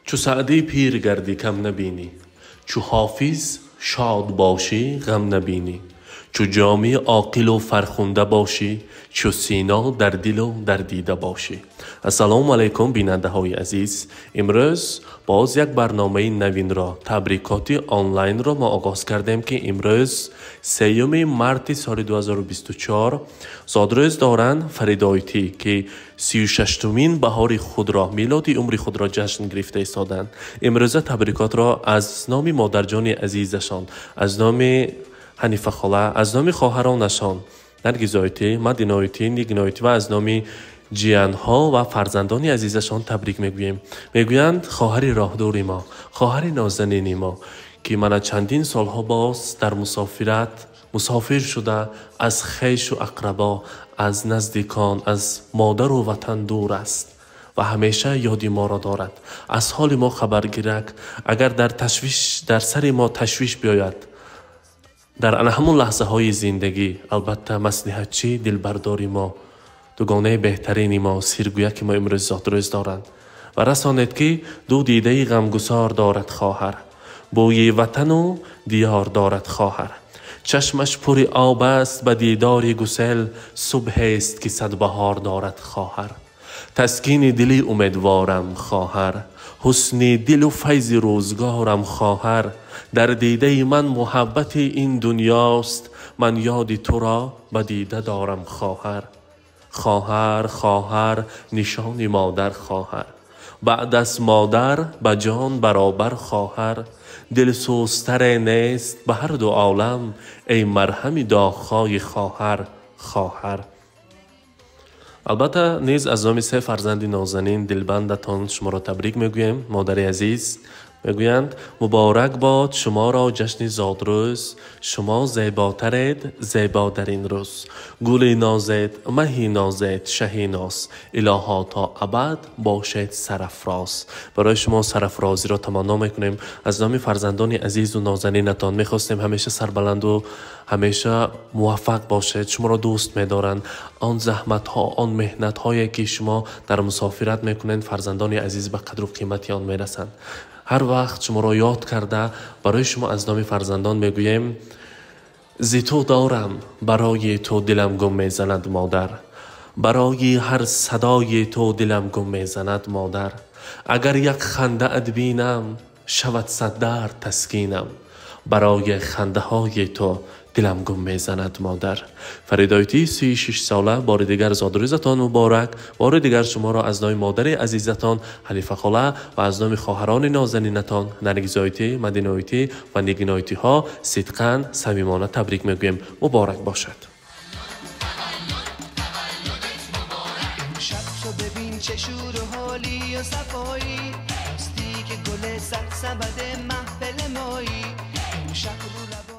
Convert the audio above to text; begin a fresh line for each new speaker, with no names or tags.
چو سعدی پیر گردی کم نبینی، چو حافظ شاد باشی غم نبینی، چو جامی عاقل و فرخنده باشی، چو سینا در دل و در دیده باشی. السلام علیکم بیننده های عزیز. امروز باز یک برنامه نوین را، تبریکاتی آنلاین را ما آغاز کردیم که امروز 3 مارس سال 2024 زادروز دارند فرید آیتی که 36مین بهار خود را، میلادی عمر خود را جشن گرفته ایستادند. امروز تبریکات را از نام مادرجان عزیزشان، از نام حنیفه خاله، از نام خواهرانشان نرگس آیتی، مدینه آیتی، نیگین آیتی و از نام جیانها و فرزندان عزیزشان تبریک میگوییم. میگویند خواهر راهدور ما، خواهر نازنین ما که من چندین سالها باز در مسافر شده، از خویش و اقربا، از نزدیکان، از مادر و وطن دور است و همیشه یادی ما را دارد. از حال ما خبر گیرد. اگر در سر ما تشویش بیاید در همون لحظه های زندگی، البته مصلحت چی دلبرداری ما، دوگانه بهترین ما، سیرگویه که ما امروز زادروز دارند و رساند که دو دیده غمگسار دارد خواهر، بوی وطن و دیار دارد خواهر. چشمش پر آب است به دیدار گسل، صبح است که صد بهار دارد خواهر. تسکین دلی امیدوارم خواهر، حسن دل و فیض روزگارم خواهر. در دیده من محبت این دنیاست، من یاد تو را به دیده دارم خواهر. خواهر خواهر نشان مادر خواهر، بعد از مادر به جان برابر خواهر. دل سوزتر نیست به هر دو عالم، ای مرهم داغ‌های خواهر خواهر. البته نیز از نام 3 فرزند نازنین دلبندتان شما را تبریک میگویم. مادر عزیز میگویند مبارک باد شما را جشن زادروز، شما زیباترید زیبا در این روز. گل نازید مهی نازید شهی ناز، الها تا ابد باشد سرافراز. برای شما سرافرازی را تمنا میکنیم. از نام فرزندان عزیز و نازنینتان میخواستیم همیشه سربلند و همیشه موفق باشید. شما را دوست میدارند. آن زحمت ها، آن مهنت هایی که شما در مسافرت میکنید، فرزندان عزیز به قدر و قیمتی آن میرسند. هر وقت شما را یاد کرده برای شما از نام فرزندان میگوییم زی تو دارم، برای تو دلم گم میزند مادر، برای هر صدای تو دلم گم میزند مادر. اگر یک خنده ات بینم شود 100 درد تسکینم، برای خنده های تو دلم گم میزند مادر. فرید آیتی 36 ساله، بار دیگر زادروزتان مبارک. بار دیگر شما را از نام مادر عزیزتان حنیفه خاله و از نام خواهران نازنینتان نرگس آیتی، مدینه آیتی و نیگین آیتی ها صدقاً صمیمانه تبریک میگویم. مبارک باشد.
ببین چه شور و حالی و صفایی، راستی که گل سبد محفل مایی، امشب رو